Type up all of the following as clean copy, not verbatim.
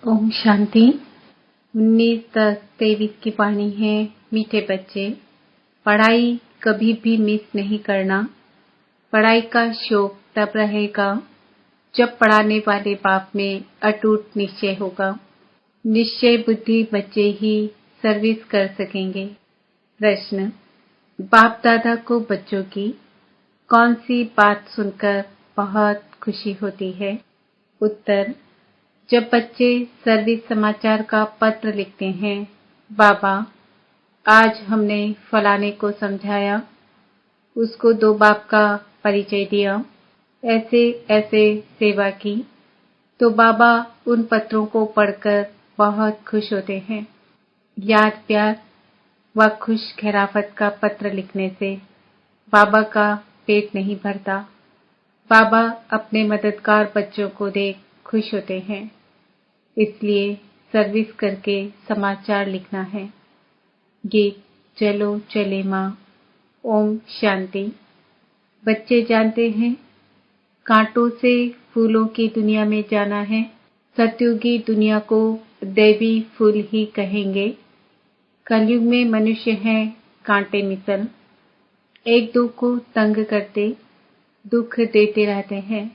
ओम शांति। 19-23 की वाणी है। मीठे बच्चे, पढ़ाई कभी भी मिस नहीं करना। पढ़ाई का शौक तब रहेगा जब पढ़ाने वाले बाप में अटूट निश्चय होगा। निश्चय बुद्धि बच्चे ही सर्विस कर सकेंगे। प्रश्न, बाप दादा को बच्चों की कौन सी बात सुनकर बहुत खुशी होती है? उत्तर, जब बच्चे सर्विस समाचार का पत्र लिखते हैं, बाबा आज हमने फलाने को समझाया, उसको 2 बाप का परिचय दिया, ऐसे ऐसे सेवा की, तो बाबा उन पत्रों को पढ़कर बहुत खुश होते हैं। याद प्यार व खुश खैराफत का पत्र लिखने से बाबा का पेट नहीं भरता। बाबा अपने मददगार बच्चों को देख खुश होते हैं, इसलिए सर्विस करके समाचार लिखना है। गीत चलो चले माँ। ओम शांति। बच्चे जानते हैं, कांटों से फूलों की दुनिया में जाना है। सतयुगी दुनिया को दैवी फूल ही कहेंगे। कलयुग में मनुष्य हैं कांटे मिसल, एक दो को तंग करते, दुख देते रहते हैं।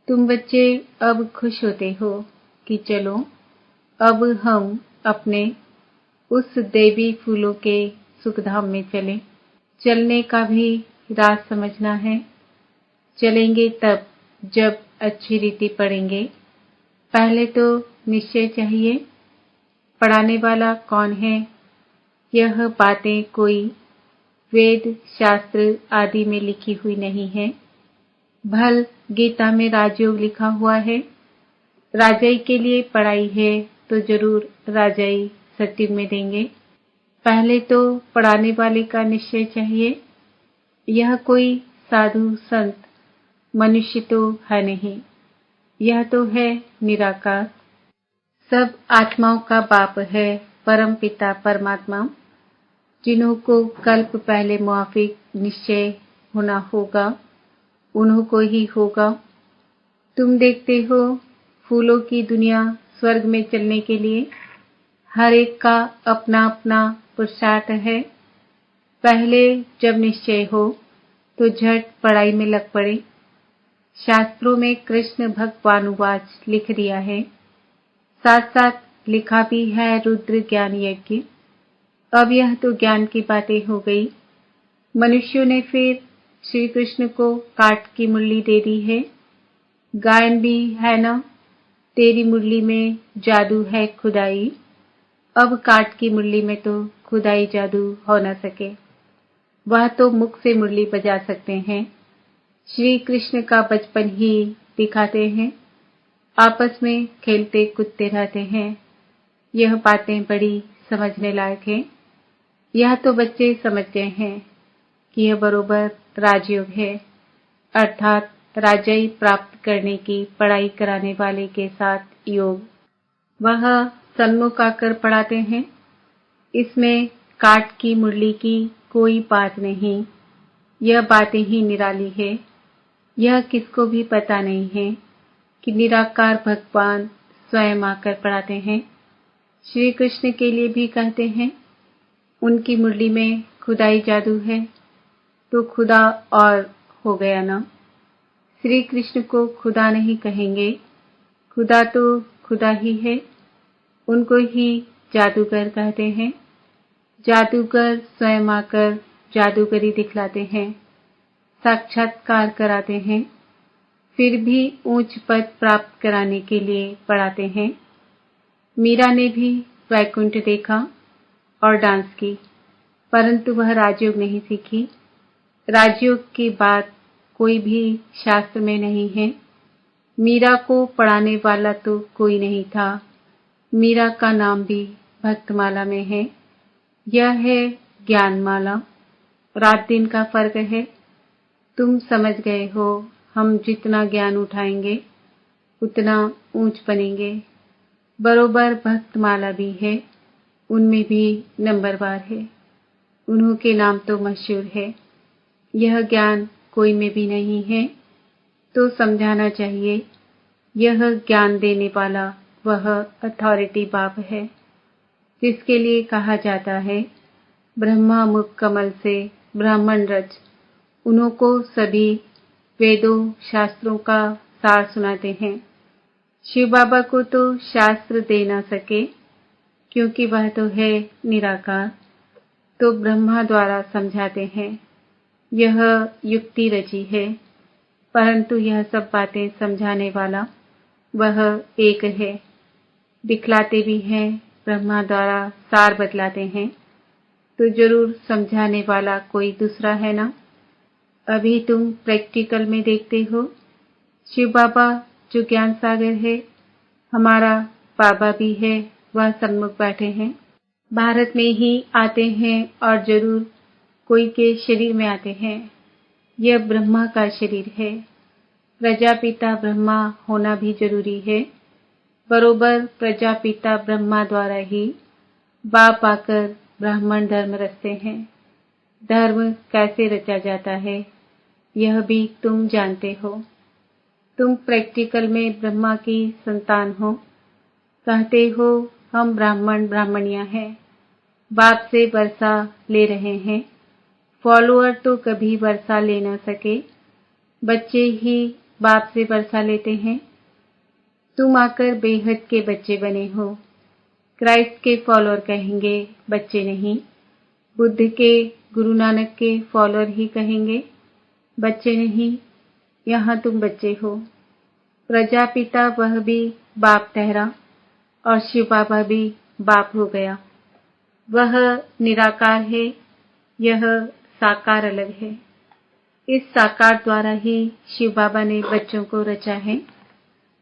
तुम बच्चे अब खुश होते हो कि चलो अब हम अपने उस देवी फूलों के सुखधाम में चलें। चलने का भी राज समझना है। चलेंगे तब जब अच्छी रीति पढ़ेंगे। पहले तो निश्चय चाहिए, पढ़ाने वाला कौन है। यह बातें कोई वेद शास्त्र आदि में लिखी हुई नहीं है। भल गीता में राजयोग लिखा हुआ है। राजाई के लिए पढ़ाई है तो जरूर राजाई सत्युग में देंगे। पहले तो पढ़ाने वाले का निश्चय चाहिए। यह कोई साधु संत मनुष्य तो है नहीं, यह तो है निराकार। सब आत्माओं का बाप है परम पिता परमात्मा, जिन्हों को कल्प पहले मुआफिक निश्चय होना होगा, उन्हों को ही होगा। तुम देखते हो, फूलों की दुनिया स्वर्ग में चलने के लिए हर एक का अपना अपना पुरुषार्थ है। पहले जब निश्चय हो तो झट पढ़ाई में लग पड़े। शास्त्रों में कृष्ण भगवानुवाच लिख दिया है, साथ साथ लिखा भी है रुद्र ज्ञान यज्ञ। अब यह तो ज्ञान की बातें हो गई। मनुष्यों ने फिर श्री कृष्ण को काठ की मुरली दे दी है। गायन भी है ना, तेरी मुरली में जादू है खुदाई। अब काठ की मुरली में तो खुदाई जादू हो न सके, वह तो मुख से मुरली बजा सकते हैं। श्री कृष्ण का बचपन ही दिखाते हैं, आपस में खेलते कूदते रहते हैं। यह बातें बड़ी समझने लायक हैं। यह तो बच्चे समझ गए हैं कि यह बरोबर राजयोग है, अर्थात राजाई प्राप्त करने की पढ़ाई कराने वाले के साथ योग। वह सन्मुख आकर पढ़ाते हैं। इसमें काठ की मुरली की कोई बात नहीं। यह बातें ही निराली है। यह किसको भी पता नहीं है कि निराकार भगवान स्वयं आकर पढ़ाते हैं। श्री कृष्ण के लिए भी कहते हैं, उनकी मुरली में खुदाई जादू है तो खुदा और हो गया ना। श्री कृष्ण को खुदा नहीं कहेंगे, खुदा तो खुदा ही है। उनको ही जादूगर कहते हैं। जादूगर स्वयं आकर जादूगरी दिखलाते हैं, साक्षात्कार कराते हैं, फिर भी ऊंच पद प्राप्त कराने के लिए पढ़ाते हैं। मीरा ने भी वैकुंठ देखा और डांस की, परंतु वह राजयोग नहीं सीखी। राजयोग की बात कोई भी शास्त्र में नहीं है। मीरा को पढ़ाने वाला तो कोई नहीं था। मीरा का नाम भी भक्तमाला में है। यह है ज्ञानमाला। रात दिन का फर्क है। तुम समझ गए हो, हम जितना ज्ञान उठाएंगे उतना ऊंच बनेंगे। बरोबर भक्तमाला भी है, उनमें भी नंबरवार है। उन्हों के नाम तो मशहूर है। यह ज्ञान कोई में भी नहीं है, तो समझाना चाहिए। यह ज्ञान देने वाला वह अथॉरिटी बाप है, जिसके लिए कहा जाता है ब्रह्मा मुख कमल से ब्राह्मण रच। उन्हों को सभी वेदों शास्त्रों का सार सुनाते हैं। शिव बाबा को तो शास्त्र दे ना सके, क्योंकि वह तो है निराकार, तो ब्रह्मा द्वारा समझाते हैं। यह युक्ति रची है, परंतु यह सब बातें समझाने वाला वह एक है। दिखलाते भी हैं, ब्रह्मा द्वारा सार बतलाते हैं, तो जरूर समझाने वाला कोई दूसरा है ना। अभी तुम प्रैक्टिकल में देखते हो, शिव बाबा जो ज्ञान सागर है, हमारा बाबा भी है, वह सन्मुख बैठे हैं। भारत में ही आते हैं और जरूर कोई के शरीर में आते हैं। यह ब्रह्मा का शरीर है। प्रजापिता ब्रह्मा होना भी जरूरी है। बरोबर प्रजापिता ब्रह्मा द्वारा ही बाप आकर ब्राह्मण धर्म रचते हैं। धर्म कैसे रचा जाता है, यह भी तुम जानते हो। तुम प्रैक्टिकल में ब्रह्मा की संतान हो, कहते हो हम ब्राह्मण ब्राह्मणियां हैं, बाप से वर्षा ले रहे हैं। फॉलोअर तो कभी वर्षा ले न सके, बच्चे ही बाप से वर्षा लेते हैं। तुम आकर बेहद के बच्चे बने हो। क्राइस्ट के फॉलोअर कहेंगे, बच्चे नहीं। बुद्ध के, गुरु नानक के फॉलोअर ही कहेंगे, बच्चे नहीं। यहाँ तुम बच्चे हो। प्रजापिता वह भी बाप ठहरा और शिव बाबा भी बाप हो गया। वह निराकार है, यह साकार अलग है। इस साकार द्वारा ही शिव बाबा ने बच्चों को रचा है।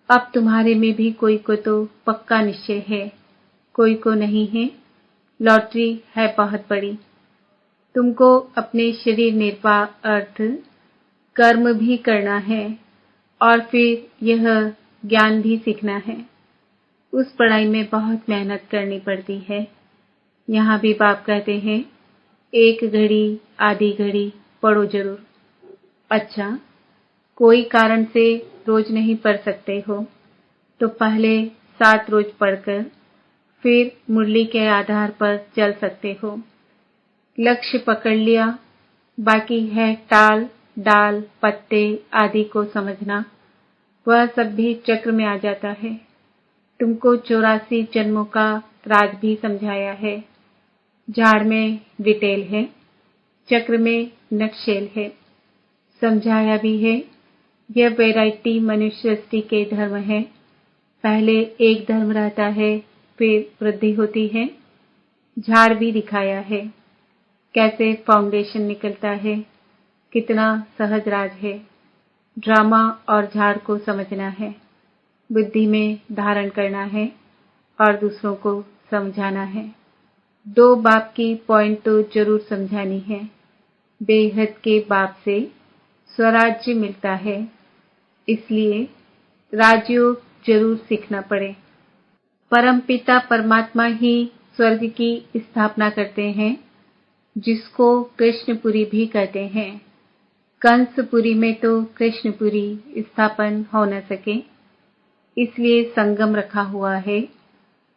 अब तुम्हारे में भी कोई को तो पक्का निश्चय है, कोई को नहीं है। लॉटरी है बहुत बड़ी। तुमको अपने शरीर निर्वाह अर्थ कर्म भी करना है और फिर यह ज्ञान भी सीखना है। उस पढ़ाई में बहुत मेहनत करनी पड़ती है। यहाँ भी बाप कहते हैं, एक घड़ी आधी घड़ी पढ़ो जरूर। अच्छा, कोई कारण से रोज नहीं पढ़ सकते हो, तो पहले 7 रोज पढ़कर फिर मुरली के आधार पर चल सकते हो। लक्ष्य पकड़ लिया, बाकी है टाल डाल पत्ते आदि को समझना। वह सब भी चक्र में आ जाता है। तुमको 84 जन्मों का राज भी समझाया है। झाड़ में डिटेल है, चक्र में नटशेल है। समझाया भी है, यह वैरायटी मनुष्य सृष्टि के धर्म है। पहले एक धर्म रहता है, फिर वृद्धि होती है। झाड़ भी दिखाया है, कैसे फाउंडेशन निकलता है, कितना सहज राज है। ड्रामा और झाड़ को समझना है, बुद्धि में धारण करना है और दूसरों को समझाना है। 2 बाप की पॉइंट तो जरूर समझानी है। बेहद के बाप से स्वराज्य मिलता है, इसलिए राजयोग जरूर सीखना पड़े। परमपिता परमात्मा ही स्वर्ग की स्थापना करते हैं, जिसको कृष्णपुरी भी कहते हैं। कंसपुरी में तो कृष्णपुरी स्थापन हो न सके, इसलिए संगम रखा हुआ है।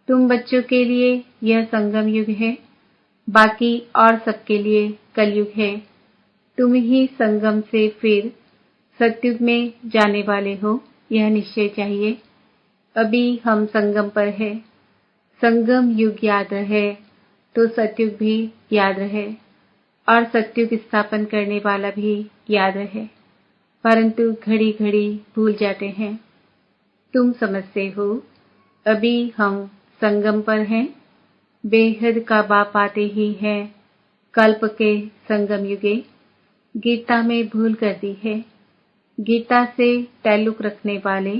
तुम बच्चों के लिए यह संगम युग है, बाकी और सबके लिए कलयुग है। तुम ही संगम से फिर सतयुग में जाने वाले हो, यह निश्चय चाहिए। अभी हम संगम पर है। संगम युग याद रहे तो सतयुग भी याद रहे और सतयुग स्थापन करने वाला भी याद रहे, परंतु घड़ी घड़ी भूल जाते हैं। तुम समझते हो, अभी हम संगम पर हैं। बेहद का बाप आते ही है कल्प के संगम युगे। गीता में भूल कर दी है। गीता से ताल्लुक रखने वाले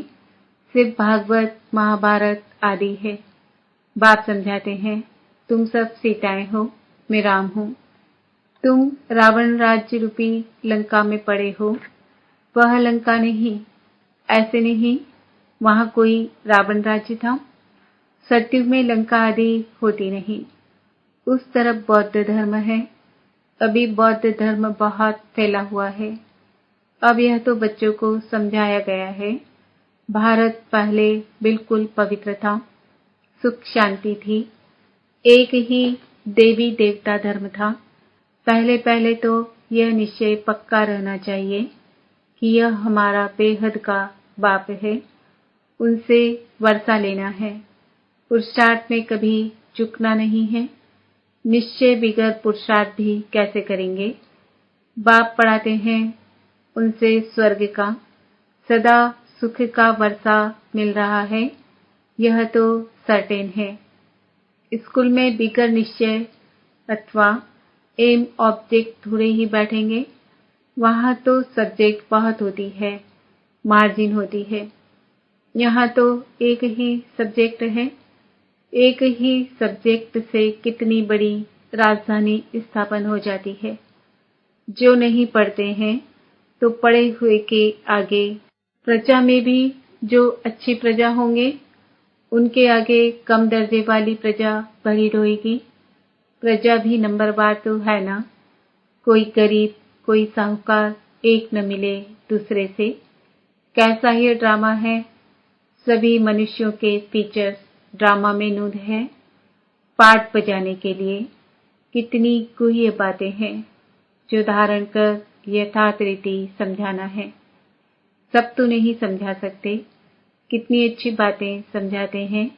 सिर्फ भागवत महाभारत आदि है। बाप समझाते हैं, तुम सब सीताएं हो, मैं राम हूँ। तुम रावण राज्य रूपी लंका में पड़े हो, वह लंका नहीं। ऐसे नहीं, वहां कोई रावण राज्य था। सतयुग में लंका आदि होती नहीं। उस तरफ बौद्ध धर्म है। अभी बौद्ध धर्म बहुत फैला हुआ है। अब यह तो बच्चों को समझाया गया है। भारत पहले बिल्कुल पवित्र था, सुख शांति थी, एक ही देवी देवता धर्म था। पहले पहले तो यह निश्चय पक्का रहना चाहिए कि यह हमारा बेहद का बाप है, उनसे वर्षा लेना है। पुरुषार्थ में कभी चूकना नहीं है। निश्चय बिगर पुरुषार्थ भी कैसे करेंगे। बाप पढ़ाते हैं उनसे स्वर्ग का सदा सुख का वर्षा मिल रहा है, यह तो सर्टेन है। स्कूल में बिगर निश्चय अथवा एम ऑब्जेक्ट थोड़े ही बैठेंगे। वहाँ तो सब्जेक्ट बहुत होती है, मार्जिन होती है। यहाँ तो एक ही सब्जेक्ट है। एक ही सब्जेक्ट से कितनी बड़ी राजधानी स्थापन हो जाती है। जो नहीं पढ़ते हैं तो पढ़े हुए के आगे प्रजा में भी जो अच्छी प्रजा होंगे उनके आगे कम दर्जे वाली प्रजा भरी रहेगी। प्रजा भी नंबरवार तो है ना, कोई गरीब कोई साहूकार एक न मिले दूसरे से। कैसा ये ड्रामा है। सभी मनुष्यों के फीचर्स ड्रामा में नूद है। पाठ बजाने के लिए कितनी गुह्य बातें हैं जो धारण कर यथार्थ रीति समझाना है। सब तो नहीं समझा सकते, कितनी अच्छी बातें समझाते हैं।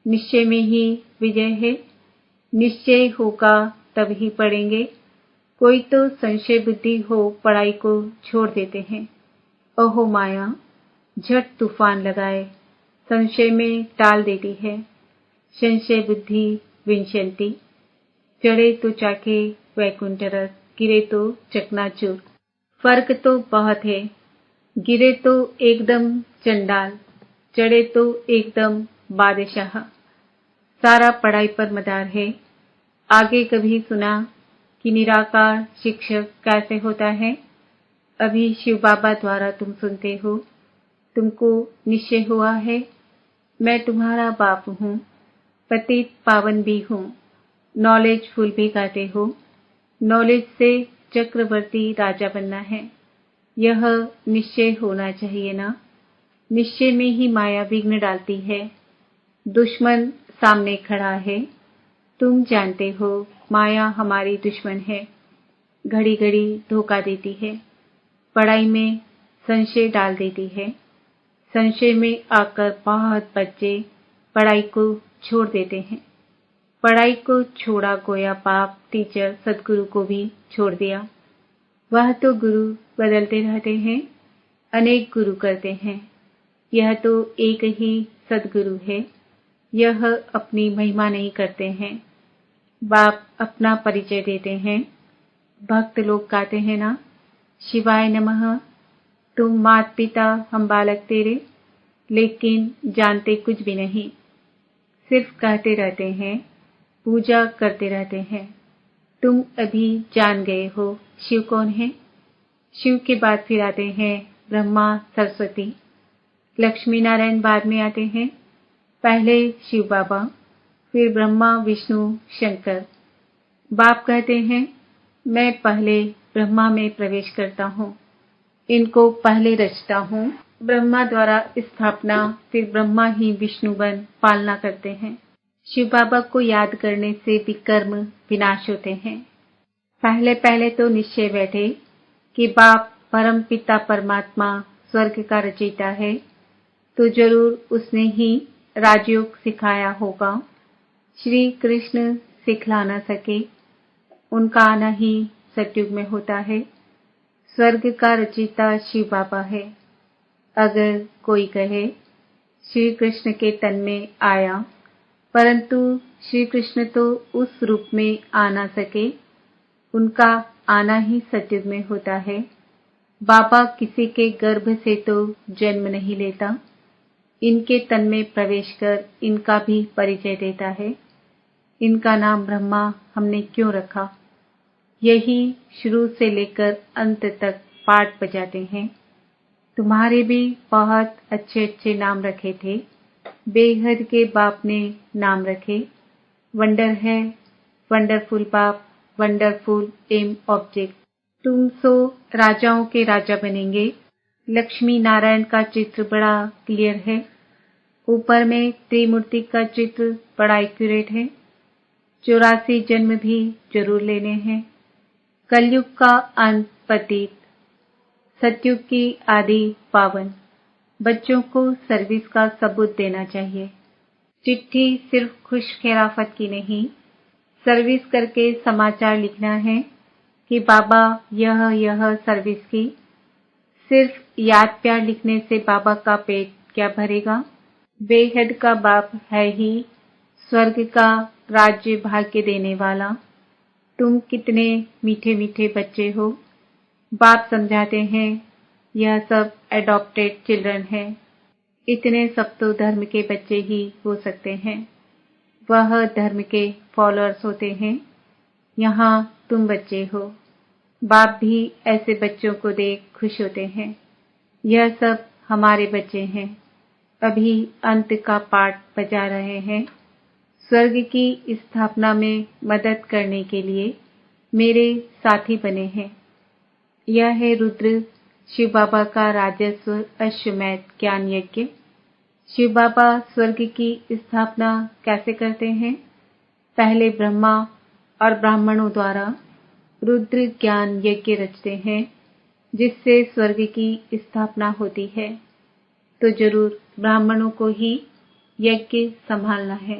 निश्चय में ही विजय है। निश्चय होगा तब ही पढ़ेंगे। कोई तो संशय बुद्धि हो पढ़ाई को छोड़ देते हैं। ओहो माया झट तूफान लगाए संशय में टाल देती है। संशय बुद्धि विंशंति, चढ़े तो चाके वैकुंठ रस, गिरे तो चकनाचूर। फर्क तो बहुत है। गिरे तो एकदम चंडाल, चढ़े तो एकदम बादशाह। सारा पढ़ाई पर मदार है। आगे कभी सुना कि निराकार शिक्षक कैसे होता है। अभी शिव बाबा द्वारा तुम सुनते हो। तुमको निश्चय हुआ है मैं तुम्हारा बाप हूँ, पतित पावन भी हूँ। नॉलेजफुल भी कहते हो। नॉलेज से चक्रवर्ती राजा बनना है, यह निश्चय होना चाहिए ना। निश्चय में ही माया विघ्न डालती है। दुश्मन सामने खड़ा है। तुम जानते हो माया हमारी दुश्मन है। घड़ी घड़ी धोखा देती है। पढ़ाई में संशय डाल देती है। संशय में आकर बहुत बच्चे पढ़ाई को छोड़ देते हैं। पढ़ाई को छोड़ा गोया पाप टीचर सदगुरु को भी छोड़ दिया। वह तो गुरु बदलते रहते हैं, अनेक गुरु करते हैं। यह तो एक ही सदगुरु है। यह अपनी महिमा नहीं करते हैं। बाप अपना परिचय देते हैं। भक्त लोग गाते हैं ना, शिवाय नमः। तुम मात पिता हम बालक तेरे, लेकिन जानते कुछ भी नहीं। सिर्फ कहते रहते हैं, पूजा करते रहते हैं। तुम अभी जान गए हो शिव कौन है। शिव के बाद फिर आते हैं ब्रह्मा सरस्वती, लक्ष्मी नारायण बाद में आते हैं। पहले शिव बाबा, फिर ब्रह्मा विष्णु शंकर। बाप कहते हैं मैं पहले ब्रह्मा में प्रवेश करता हूँ, इनको पहले रचता हूँ। ब्रह्मा द्वारा स्थापना, फिर ब्रह्मा ही विष्णु बन पालना करते हैं। शिव बाबा को याद करने से विकर्म विनाश होते हैं। पहले पहले तो निश्चय बैठे कि बाप परम पिता परमात्मा स्वर्ग का रचयिता है, तो जरूर उसने ही राजयोग सिखाया होगा। श्री कृष्ण सिखला न सके, उनका आना ही सतयुग में होता है। स्वर्ग का रचयिता शिव बाबा है। अगर कोई कहे श्री कृष्ण के तन में आया, परंतु श्री कृष्ण तो उस रूप में आ ना सके, उनका आना ही सतयुग में होता है। बाबा किसी के गर्भ से तो जन्म नहीं लेता, इनके तन में प्रवेश कर इनका भी परिचय देता है। इनका नाम ब्रह्मा हमने क्यों रखा, यही शुरू से लेकर अंत तक पाठ बजाते हैं। तुम्हारे भी बहुत अच्छे अच्छे नाम रखे थे। बेहद के बाप ने नाम रखे। वंडर है, वंडरफुल बाप, वंडरफुल एम ऑब्जेक्ट। तुम सो राजाओं के राजा बनेंगे। लक्ष्मी नारायण का चित्र बड़ा क्लियर है। ऊपर में त्रिमूर्ति का चित्र बड़ा एक्यूरेट है। 84 जन्म भी जरूर लेने हैं। कलयुग का अंत पतित, सतयुग की आदि पावन। बच्चों को सर्विस का सबूत देना चाहिए। चिट्ठी सिर्फ खुश खैराफत की नहीं, सर्विस करके समाचार लिखना है कि बाबा यह सर्विस की। सिर्फ याद प्यार लिखने से बाबा का पेट क्या भरेगा। बेहद का बाप है ही स्वर्ग का राज्य भाग्य देने वाला। तुम कितने मीठे मीठे बच्चे हो। बाप समझाते हैं यह सब एडॉप्टेड चिल्ड्रन है। इतने सब तो धर्म के बच्चे ही हो सकते हैं। वह धर्म के फॉलोअर्स होते हैं। यहाँ तुम बच्चे हो। बाप भी ऐसे बच्चों को देख खुश होते हैं। यह सब हमारे बच्चे हैं। अभी अंत का पाठ बजा रहे हैं। स्वर्ग की स्थापना में मदद करने के लिए मेरे साथी बने हैं। यह है रुद्र शिव बाबा का राजस्व अश्वमेध ज्ञान यज्ञ। शिव बाबा स्वर्ग की स्थापना कैसे करते हैं? पहले ब्रह्मा और ब्राह्मणों द्वारा रुद्र ज्ञान यज्ञ रचते हैं, जिससे स्वर्ग की स्थापना होती है। तो जरूर ब्राह्मणों को ही यज्ञ संभालना है।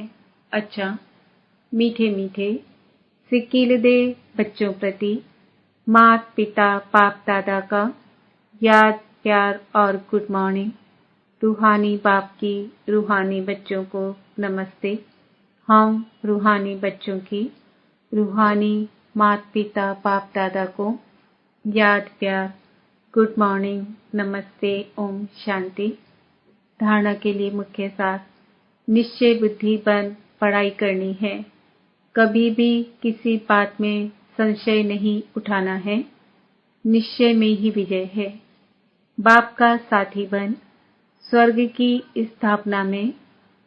अच्छा, मीठे मीठे सिक्कील दे बच्चों प्रति मात पिता बाप दादा का याद प्यार और गुड मॉर्निंग। रूहानी बाप की रूहानी बच्चों को नमस्ते। हम रूहानी बच्चों की रूहानी मात पिता बाप दादा को याद प्यार गुड मॉर्निंग नमस्ते ओम शांति। धारणा के लिए मुख्य सार, निश्चय बुद्धि बन पढ़ाई करनी है। कभी भी किसी बात में संशय नहीं उठाना है। निश्चय में ही विजय है। बाप का साथी बन स्वर्ग की स्थापना में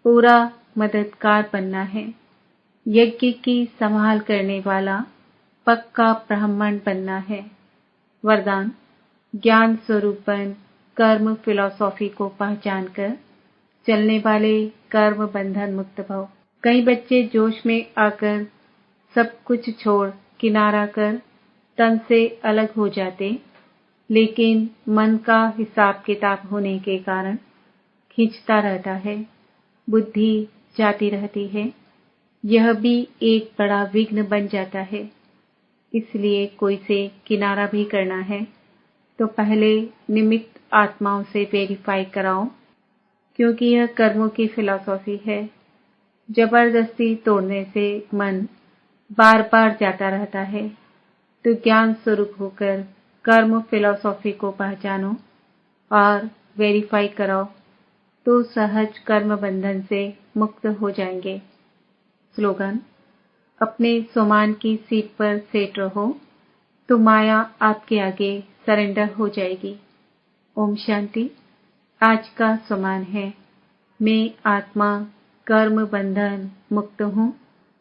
पूरा मददगार बनना है। यज्ञ की संभाल करने वाला पक्का ब्राह्मण बनना है। वरदान, ज्ञान स्वरूप बन कर्म फिलॉसफी को पहचान कर चलने वाले कर्म बंधन मुक्त भव। कई बच्चे जोश में आकर सब कुछ छोड़ किनारा कर तन से अलग हो जाते, लेकिन मन का हिसाब किताब होने के कारण खींचता रहता है, बुद्धि जाती रहती है। यह भी एक बड़ा विघ्न बन जाता है। इसलिए कोई से किनारा भी करना है तो पहले निमित्त आत्माओं से वेरीफाई कराओ, क्योंकि यह कर्मों की फिलॉसफी है। जबरदस्ती तोड़ने से मन बार बार जाता रहता है। तो ज्ञान स्वरूप होकर कर्म फिलॉसफी को पहचानो और वेरीफाई कराओ, तो सहज कर्म बंधन से मुक्त हो जाएंगे। स्लोगन, अपने सोमान की सीट पर सेट रहो तो माया आपके आगे सरेंडर हो जाएगी। ओम शांति। आज का सोमान है, मैं आत्मा कर्म बंधन मुक्त हूँ।